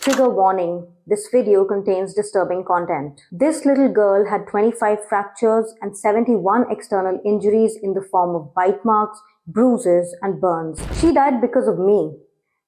Trigger warning. This video contains disturbing content. This little girl had 25 fractures and 71 external injuries in the form of bite marks, bruises and burns. She died because of me.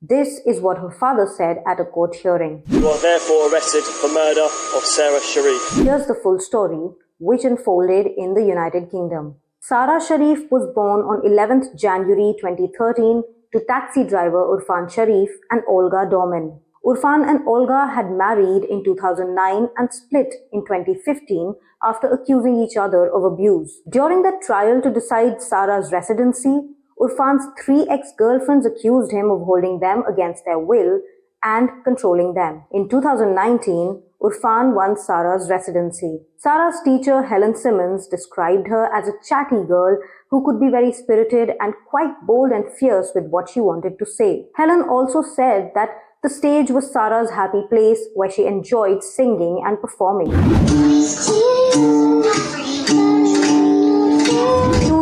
This is what her father said at a court hearing. You are therefore arrested for murder of Sara Sharif. Here's the full story, which unfolded in the United Kingdom. Sara Sharif was born on 11th January 2013 to taxi driver Urfan Sharif and Olga Dorman. Urfan and Olga had married in 2009 and split in 2015 after accusing each other of abuse. During the trial to decide Sara's residency, Urfan's 3 ex-girlfriends accused him of holding them against their will and controlling them. In 2019, Urfan won Sara's residency. Sara's teacher Helen Simmons described her as a chatty girl who could be very spirited and quite bold and fierce with what she wanted to say. Helen also said that the stage was Sara's happy place where she enjoyed singing and performing. 2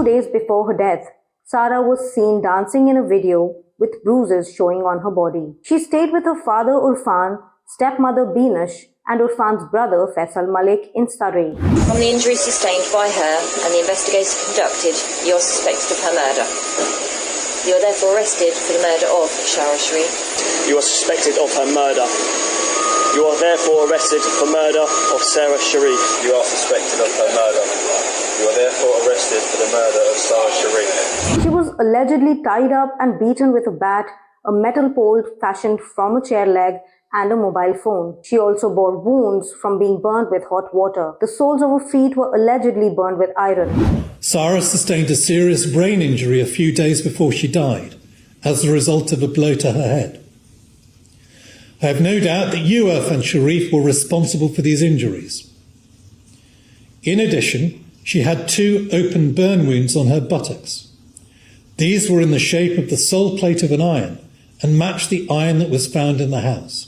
days before her death, Sara was seen dancing in a video with bruises showing on her body. She stayed with her father Urfan, stepmother Binash, and Urfan's brother Faisal Malik in Surrey. From the injuries sustained by her and the investigation conducted, you are suspected of her murder. You are therefore arrested for the murder of Sara Sharif. You are suspected of her murder. You are therefore arrested for murder of Sara Sharif. You are suspected of her murder. You are therefore arrested for the murder of Sara Sharif. She was allegedly tied up and beaten with a bat, a metal pole fashioned from a chair leg, and a mobile phone. She also bore wounds from being burned with hot water. The soles of her feet were allegedly burned with iron. Sara sustained a serious brain injury a few days before she died as a result of a blow to her head. I have no doubt that you, Urfan Sharif, were responsible for these injuries. In addition, she had 2 open burn wounds on her buttocks. These were in the shape of the sole plate of an iron and matched the iron that was found in the house.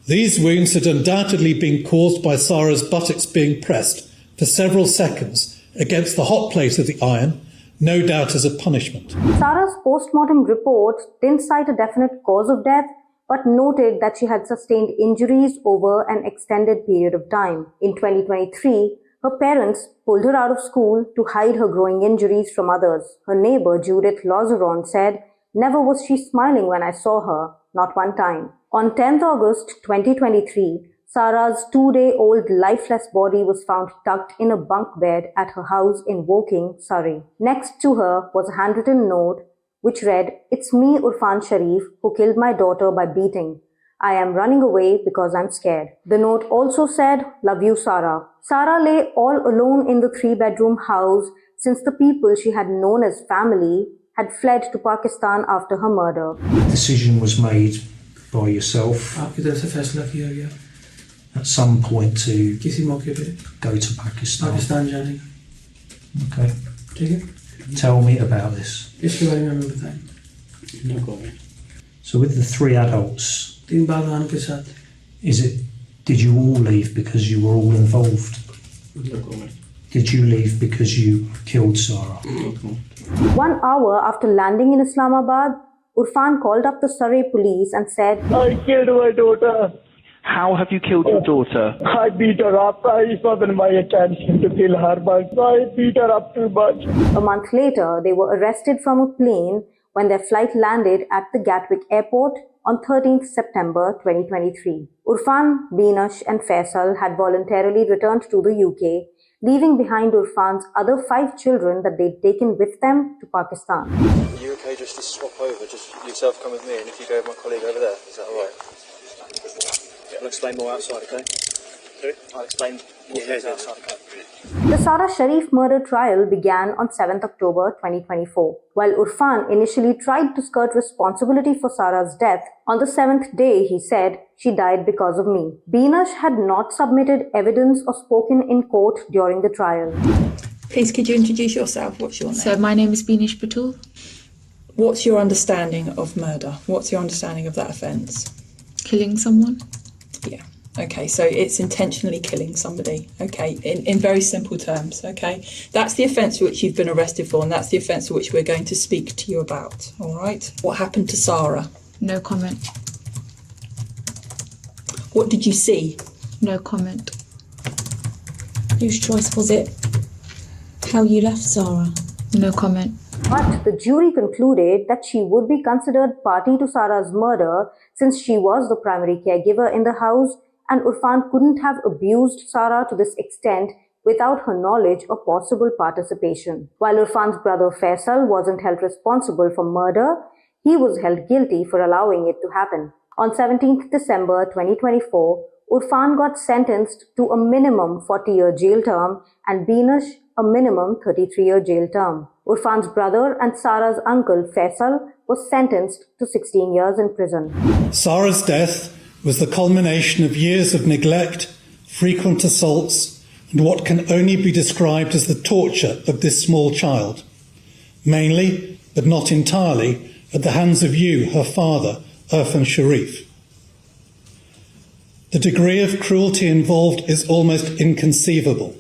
These wounds had undoubtedly been caused by Sara's buttocks being pressed for several seconds against the hot plate of the iron, no doubt as a punishment. Sara's post-mortem report didn't cite a definite cause of death, but noted that she had sustained injuries over an extended period of time. In 2023, her parents pulled her out of school to hide her growing injuries from others. Her neighbor Judith Lozeron said, "Never was she smiling when I saw her, not one time." On 10th August 2023, Sara's 2-day-old lifeless body was found tucked in a bunk bed at her house in Woking, Surrey. Next to her was a handwritten note which read, "It's me, Urfan Sharif, who killed my daughter by beating. I am running away because I'm scared." The note also said, "Love you, Sara." Sara lay all alone in the 3-bedroom house since the people she had known as family had fled to Pakistan after her murder. The decision was made by yourself at some point to go to Pakistan. Okay. Tell me about this. So with the 3 adults, did you all leave because you were all involved? Did you leave because you killed Sara? 1 hour after landing in Islamabad, Urfan called up the Surrey police and said, "I killed my daughter. How have you killed your daughter? I beat her up. It wasn't my intention to kill her, but I beat her up too much." A month later, they were arrested from a plane when their flight landed at the Gatwick airport on 13th September 2023. Urfan, Binash and Faisal had voluntarily returned to the UK, leaving behind Urfan's other 5 children that they'd taken with them to Pakistan. Are you okay just to swap over? Just yourself come with me, and if you go with my colleague over there, is that alright? I'll explain more outside, okay? Sorry? I'll explain more things outside, okay? The Sara Sharif murder trial began on 7th October 2024. While Urfan initially tried to skirt responsibility for Sara's death, on the 7th day he said, "She died because of me." Binash had not submitted evidence or spoken in court during the trial. Please, could you introduce yourself? What's your name? So my name is Binish Batul. What's your understanding of murder? What's your understanding of that offence? Killing someone. Yeah. Okay, so it's intentionally killing somebody, okay, in very simple terms, okay? That's the offence for which you've been arrested for, and that's the offence for which we're going to speak to you about, all right? What happened to Sara? No comment. What did you see? No comment. Whose choice was it? How you left Sara? No comment. But the jury concluded that she would be considered party to Sara's murder since she was the primary caregiver in the house, and Irfan couldn't have abused Sara to this extent without her knowledge or possible participation. While Irfan's brother Faisal wasn't held responsible for murder, he was held guilty for allowing it to happen. On 17th December 2024, Irfan got sentenced to a minimum 40-year jail term and Beenish a minimum 33-year jail term. Irfan's brother and Sara's uncle Faisal was sentenced to 16 years in prison. Sara's death was the culmination of years of neglect, frequent assaults, and what can only be described as the torture of this small child, mainly, but not entirely, at the hands of you, her father, Irfan Sharif. The degree of cruelty involved is almost inconceivable.